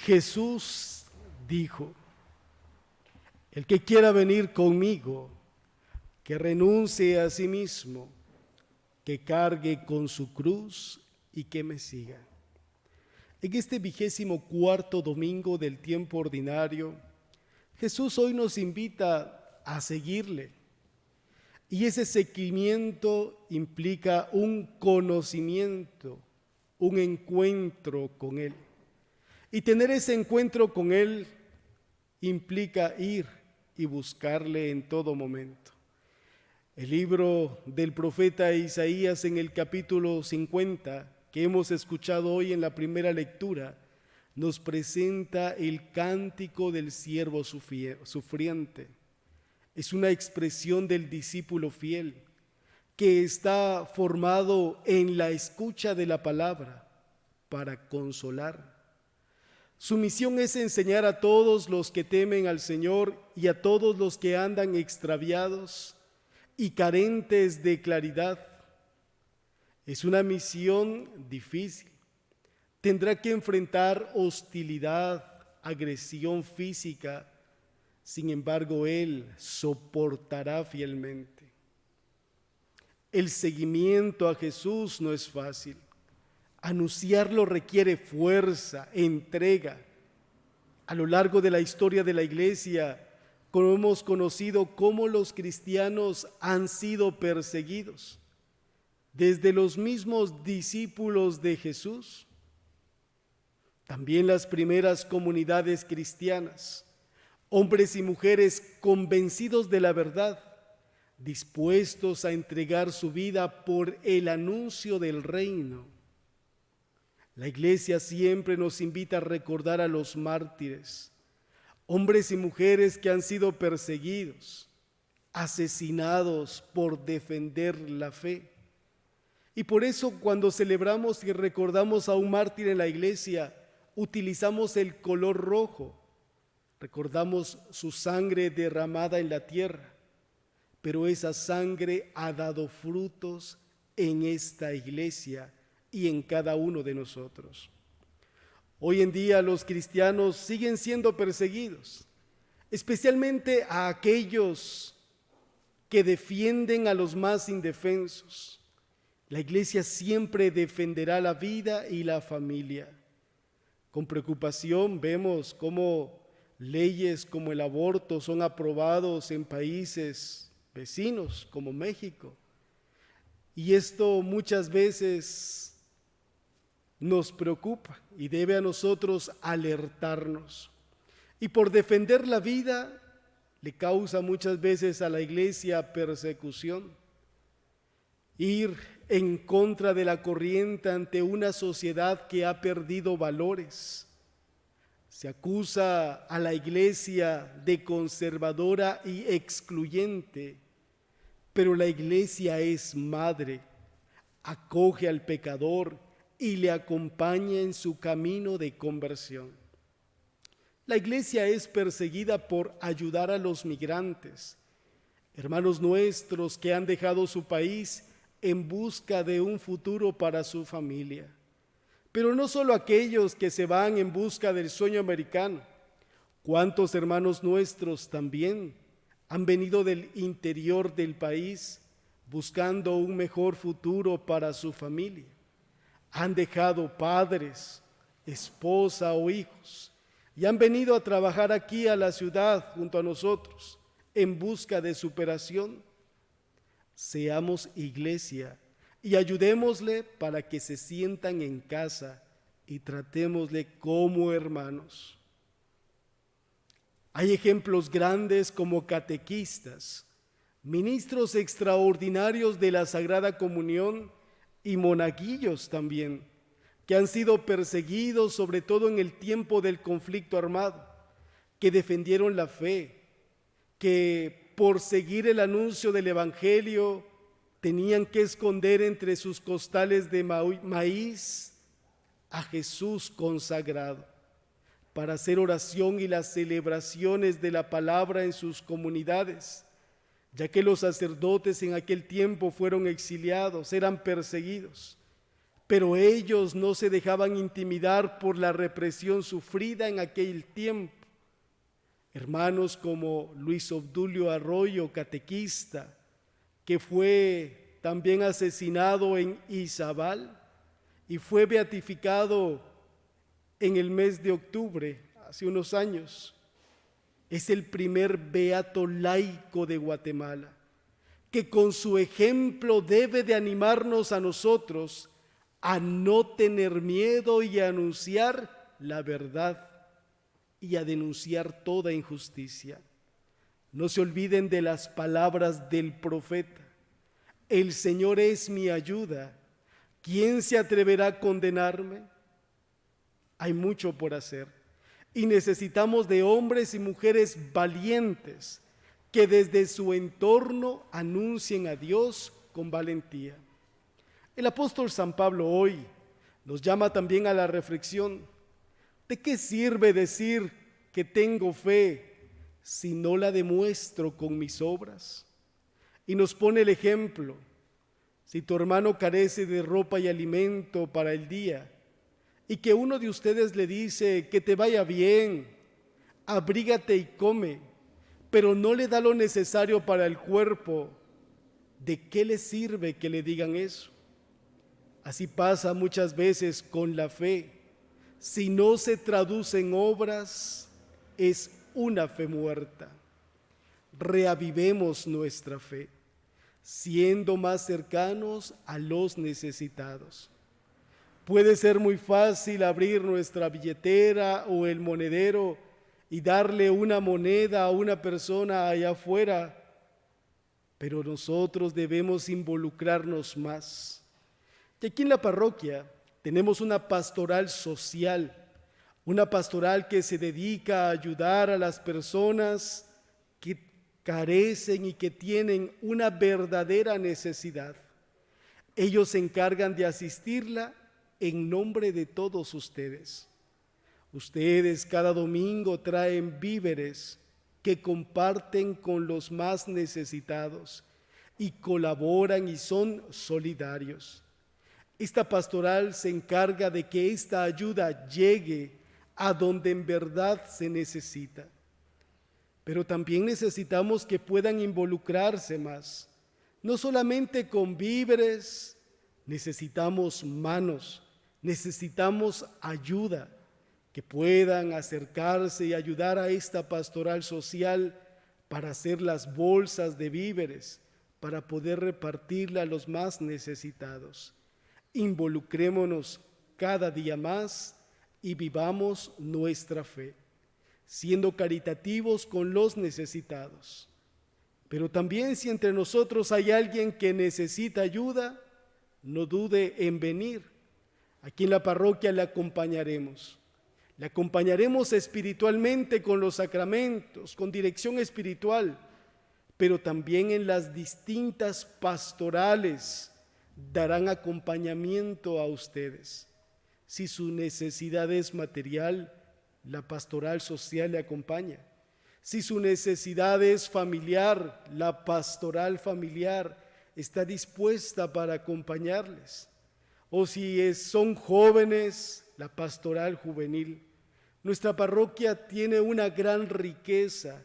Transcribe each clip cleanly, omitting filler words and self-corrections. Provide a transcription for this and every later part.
Jesús dijo: el que quiera venir conmigo, que renuncie a sí mismo, que cargue con su cruz y que me siga. En este 24º domingo del tiempo ordinario, Jesús hoy nos invita a seguirle. Y ese seguimiento implica un conocimiento, un encuentro con Él. Y tener ese encuentro con Él implica ir y buscarle en todo momento. El libro del profeta Isaías en el capítulo 50, que hemos escuchado hoy en la primera lectura, nos presenta el cántico del siervo sufriente. Es una expresión del discípulo fiel que está formado en la escucha de la palabra para consolar. Su misión es enseñar a todos los que temen al Señor y a todos los que andan extraviados y carentes de claridad. Es una misión difícil. Tendrá que enfrentar hostilidad, agresión física. Sin embargo, Él soportará fielmente. El seguimiento a Jesús no es fácil. Anunciarlo requiere fuerza, entrega. A lo largo de la historia de la Iglesia, como hemos conocido cómo los cristianos han sido perseguidos, desde los mismos discípulos de Jesús, también las primeras comunidades cristianas, hombres y mujeres convencidos de la verdad, dispuestos a entregar su vida por el anuncio del reino. La Iglesia siempre nos invita a recordar a los mártires, hombres y mujeres que han sido perseguidos, asesinados por defender la fe. Y por eso cuando celebramos y recordamos a un mártir en la Iglesia, utilizamos el color rojo. Recordamos su sangre derramada en la tierra, pero esa sangre ha dado frutos en esta Iglesia y en cada uno de nosotros. Hoy en día los cristianos siguen siendo perseguidos, especialmente a aquellos que defienden a los más indefensos. La Iglesia siempre defenderá la vida y la familia. Con preocupación vemos cómo leyes como el aborto son aprobados en países vecinos como México. Y esto muchas veces nos preocupa y debe a nosotros alertarnos. Y por defender la vida le causa muchas veces a la Iglesia persecución. Ir en contra de la corriente ante una sociedad que ha perdido valores. Se acusa a la Iglesia de conservadora y excluyente, pero la Iglesia es madre, acoge al pecador y le acompaña en su camino de conversión. La Iglesia es perseguida por ayudar a los migrantes, hermanos nuestros que han dejado su país en busca de un futuro para su familia. Pero no solo aquellos que se van en busca del sueño americano. ¿Cuántos hermanos nuestros también han venido del interior del país buscando un mejor futuro para su familia? Han dejado padres, esposa o hijos y han venido a trabajar aquí a la ciudad junto a nosotros en busca de superación. Seamos iglesia y ayudémosle para que se sientan en casa y tratémosle como hermanos. Hay ejemplos grandes como catequistas, ministros extraordinarios de la Sagrada Comunión y monaguillos también, que han sido perseguidos sobre todo en el tiempo del conflicto armado, que defendieron la fe, que por seguir el anuncio del Evangelio tenían que esconder entre sus costales de maíz a Jesús consagrado, para hacer oración y las celebraciones de la palabra en sus comunidades, ya que los sacerdotes en aquel tiempo fueron exiliados, eran perseguidos. pero ellos no se dejaban intimidar por la represión sufrida en aquel tiempo. Hermanos como Luis Obdulio Arroyo, catequista, que fue también asesinado en Izabal y fue beatificado en el mes de octubre, hace unos años. Es el primer beato laico de Guatemala, que con su ejemplo debe de animarnos a nosotros a no tener miedo y a anunciar la verdad y a denunciar toda injusticia. No se olviden de las palabras del profeta: el Señor es mi ayuda, ¿quién se atreverá a condenarme? Hay mucho por hacer y necesitamos de hombres y mujeres valientes que desde su entorno anuncien a Dios con valentía. El apóstol San Pablo hoy nos llama también a la reflexión. ¿De qué sirve decir que tengo fe si no la demuestro con mis obras? Y nos pone el ejemplo. Si tu hermano carece de ropa y alimento para el día, y que uno de ustedes le dice que te vaya bien, abrígate y come, pero no le da lo necesario para el cuerpo, ¿de qué le sirve que le digan eso? Así pasa muchas veces con la fe. Si no se traduce en obras, es una fe muerta. Reavivemos nuestra fe, siendo más cercanos a los necesitados. Puede ser muy fácil abrir nuestra billetera o el monedero y darle una moneda a una persona allá afuera, pero nosotros debemos involucrarnos más. Y aquí en la parroquia tenemos una pastoral social, una pastoral que se dedica a ayudar a las personas que carecen y que tienen una verdadera necesidad. Ellos se encargan de asistirla en nombre de todos ustedes. Ustedes cada domingo traen víveres que comparten con los más necesitados y colaboran y son solidarios. Esta pastoral se encarga de que esta ayuda llegue a donde en verdad se necesita. Pero también necesitamos que puedan involucrarse más, no solamente con víveres, necesitamos manos, necesitamos ayuda, que puedan acercarse y ayudar a esta pastoral social para hacer las bolsas de víveres, para poder repartirla a los más necesitados. Involucrémonos cada día más y vivamos nuestra fe, siendo caritativos con los necesitados. Pero también si entre nosotros hay alguien que necesita ayuda, no dude en venir. Aquí en la parroquia le acompañaremos. Le acompañaremos espiritualmente con los sacramentos, con dirección espiritual, pero también en las distintas pastorales darán acompañamiento a ustedes. Si su necesidad es material, la pastoral social le acompaña. Si su necesidad es familiar, la pastoral familiar está dispuesta para acompañarles. O si son jóvenes, la pastoral juvenil. Nuestra parroquia tiene una gran riqueza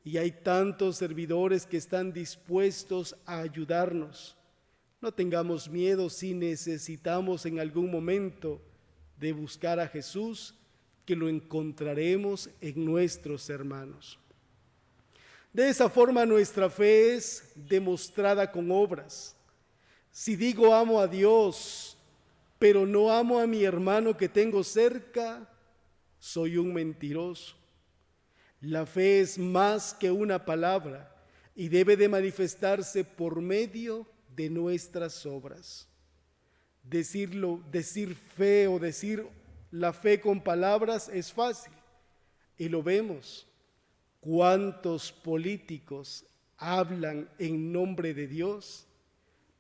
y hay tantos servidores que están dispuestos a ayudarnos. No tengamos miedo si necesitamos en algún momento de buscar a Jesús, que lo encontraremos en nuestros hermanos. De esa forma nuestra fe es demostrada con obras. Si digo amo a Dios, pero no amo a mi hermano que tengo cerca, soy un mentiroso. La fe es más que una palabra y debe de manifestarse por medio de nuestras obras. Decir fe o decir la fe con palabras es fácil y lo vemos. ¿Cuántos políticos hablan en nombre de Dios,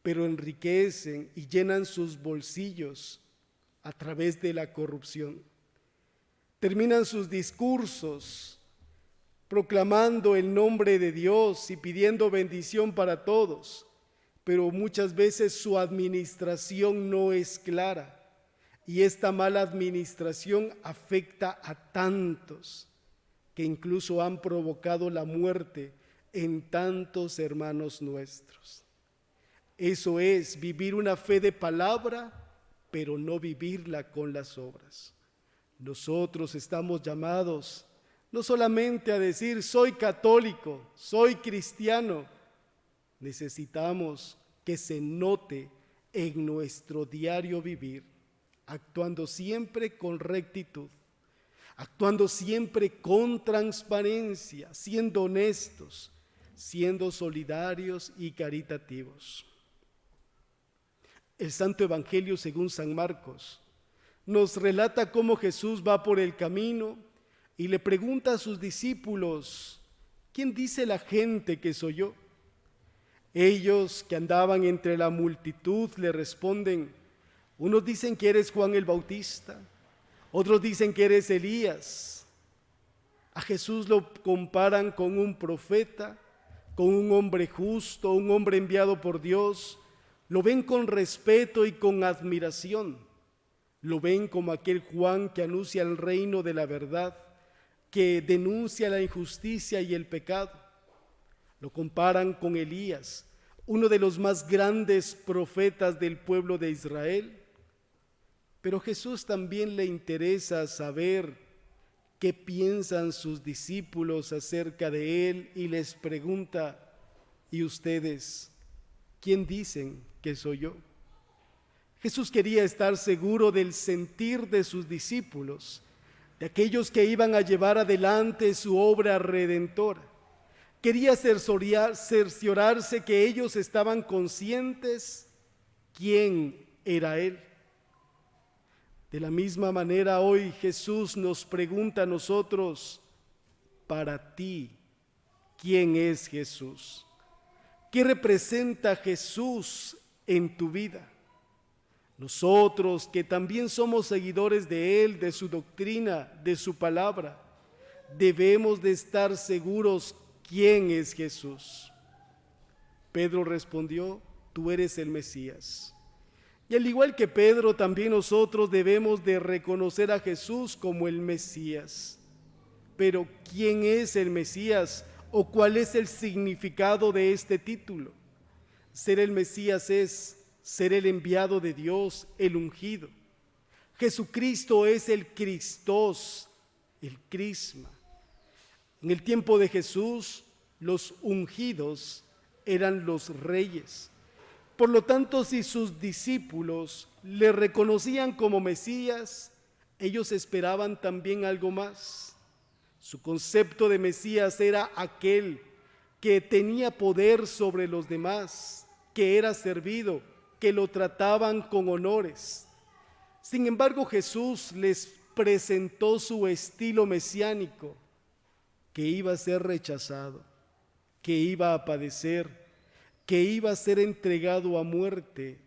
pero enriquecen y llenan sus bolsillos a través de la corrupción? Terminan sus discursos proclamando el nombre de Dios y pidiendo bendición para todos, pero muchas veces su administración no es clara. Y esta mala administración afecta a tantos que incluso han provocado la muerte en tantos hermanos nuestros. Eso es vivir una fe de palabra, pero no vivirla con las obras. Nosotros estamos llamados no solamente a decir soy católico, soy cristiano. Necesitamos que se note en nuestro diario vivir, actuando siempre con rectitud, actuando siempre con transparencia, siendo honestos, siendo solidarios y caritativos. El Santo Evangelio según San Marcos nos relata cómo Jesús va por el camino y le pregunta a sus discípulos: ¿quién dice la gente que soy yo? Ellos, que andaban entre la multitud, le responden: unos dicen que eres Juan el Bautista, otros dicen que eres Elías. A Jesús lo comparan con un profeta, con un hombre justo, un hombre enviado por Dios. Lo ven con respeto y con admiración. Lo ven como aquel Juan que anuncia el reino de la verdad, que denuncia la injusticia y el pecado. Lo comparan con Elías, uno de los más grandes profetas del pueblo de Israel. Pero Jesús también le interesa saber qué piensan sus discípulos acerca de él y les pregunta: ¿y ustedes quién dicen que soy yo? Jesús quería estar seguro del sentir de sus discípulos, de aquellos que iban a llevar adelante su obra redentora. Quería cerciorarse que ellos estaban conscientes quién era Él. De la misma manera, hoy Jesús nos pregunta a nosotros: para ti, ¿quién es Jesús? ¿Qué representa Jesús en tu vida? Nosotros, que también somos seguidores de Él, de su doctrina, de su palabra, debemos de estar seguros quién es Jesús. Pedro respondió: tú eres el Mesías. Y al igual que Pedro, también nosotros debemos de reconocer a Jesús como el Mesías. Pero ¿quién es el Mesías o cuál es el significado de este título? Ser el Mesías es ser el enviado de Dios, el ungido. Jesucristo es el Cristos, el Crisma. En el tiempo de Jesús, los ungidos eran los reyes. Por lo tanto, si sus discípulos le reconocían como Mesías, ellos esperaban también algo más. Su concepto de Mesías era aquel que tenía poder sobre los demás, que era servido, que lo trataban con honores. Sin embargo, Jesús les presentó su estilo mesiánico, que iba a ser rechazado, que iba a padecer, que iba a ser entregado a muerte,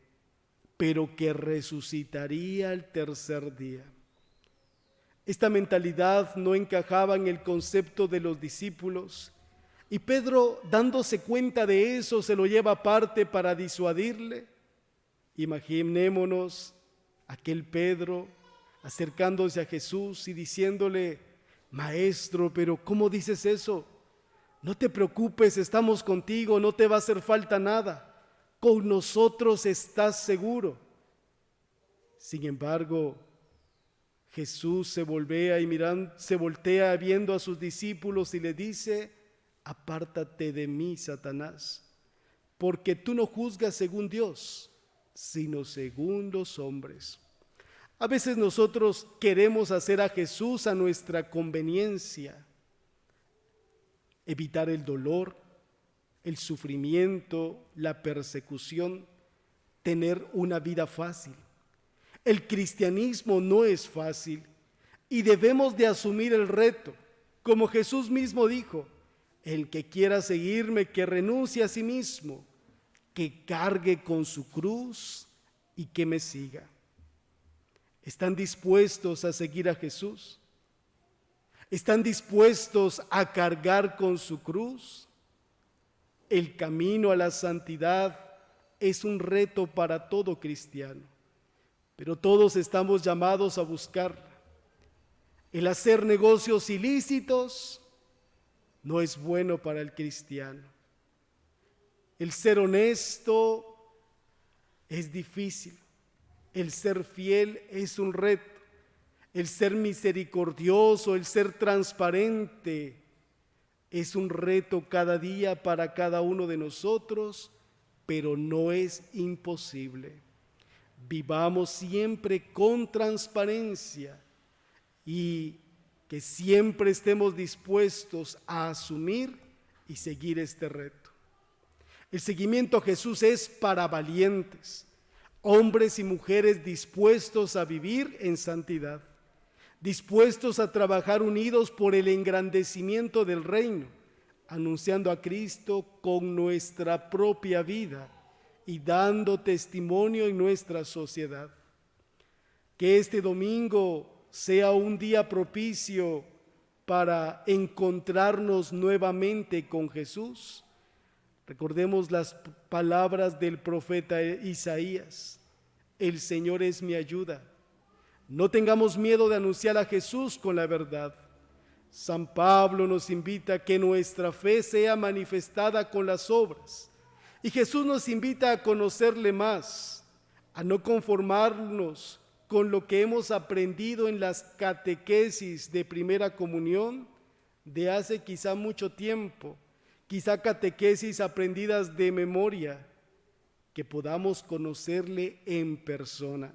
pero que resucitaría al tercer día. Esta mentalidad no encajaba en el concepto de los discípulos, y Pedro, dándose cuenta de eso, se lo lleva aparte para disuadirle. Imaginémonos aquel Pedro acercándose a Jesús y diciéndole: Maestro, pero ¿cómo dices eso? No te preocupes, estamos contigo, no te va a hacer falta nada. Con nosotros estás seguro. Sin embargo, Jesús se voltea viendo a sus discípulos y le dice: apártate de mí, Satanás, porque tú no juzgas según Dios, sino según los hombres. A veces nosotros queremos hacer a Jesús a nuestra conveniencia, evitar el dolor, el sufrimiento, la persecución, tener una vida fácil. El cristianismo no es fácil y debemos de asumir el reto. Como Jesús mismo dijo: el que quiera seguirme, que renuncie a sí mismo, que cargue con su cruz y que me siga. ¿Están dispuestos a seguir a Jesús? ¿Están dispuestos a cargar con su cruz? El camino a la santidad es un reto para todo cristiano, pero todos estamos llamados a buscarla. El hacer negocios ilícitos no es bueno para el cristiano. El ser honesto es difícil. El ser fiel es un reto. El ser misericordioso, el ser transparente es un reto cada día para cada uno de nosotros, pero no es imposible. Vivamos siempre con transparencia y que siempre estemos dispuestos a asumir y seguir este reto. El seguimiento a Jesús es para valientes, hombres y mujeres dispuestos a vivir en santidad, dispuestos a trabajar unidos por el engrandecimiento del reino, anunciando a Cristo con nuestra propia vida y dando testimonio en nuestra sociedad. Que este domingo sea un día propicio para encontrarnos nuevamente con Jesús. Recordemos las palabras del profeta Isaías: el Señor es mi ayuda. No tengamos miedo de anunciar a Jesús con la verdad. San Pablo nos invita a que nuestra fe sea manifestada con las obras. Y Jesús nos invita a conocerle más, a no conformarnos con lo que hemos aprendido en las catequesis de primera comunión de hace quizá mucho tiempo, quizá catequesis aprendidas de memoria, que podamos conocerle en persona.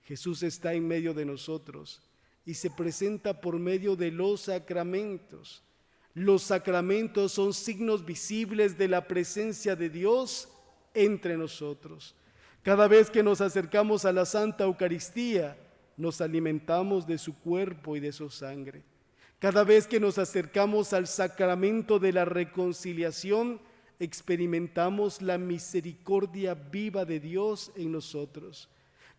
Jesús está en medio de nosotros y se presenta por medio de los sacramentos. Los sacramentos son signos visibles de la presencia de Dios entre nosotros. Cada vez que nos acercamos a la Santa Eucaristía, nos alimentamos de su cuerpo y de su sangre. Cada vez que nos acercamos al sacramento de la reconciliación, experimentamos la misericordia viva de Dios en nosotros.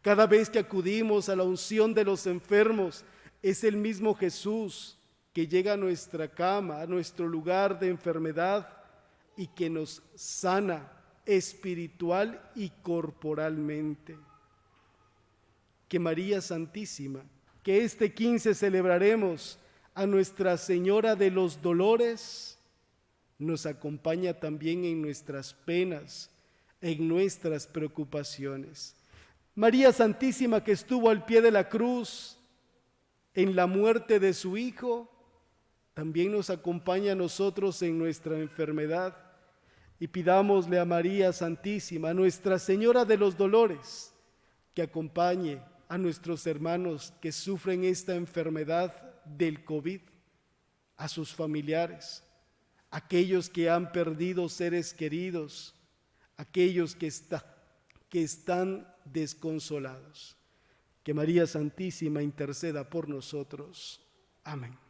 Cada vez que acudimos a la unción de los enfermos, es el mismo Jesús que llega a nuestra cama, a nuestro lugar de enfermedad y que nos sana espiritual y corporalmente. Que María Santísima, que este 15 celebraremos a Nuestra Señora de los Dolores, nos acompaña también en nuestras penas, en nuestras preocupaciones. María Santísima, que estuvo al pie de la cruz en la muerte de su Hijo, también nos acompaña a nosotros en nuestra enfermedad. Y pidámosle a María Santísima, a Nuestra Señora de los Dolores, que acompañe a nuestros hermanos que sufren esta enfermedad del COVID, a sus familiares, aquellos que han perdido seres queridos, aquellos que están desconsolados. Que María Santísima interceda por nosotros. Amén.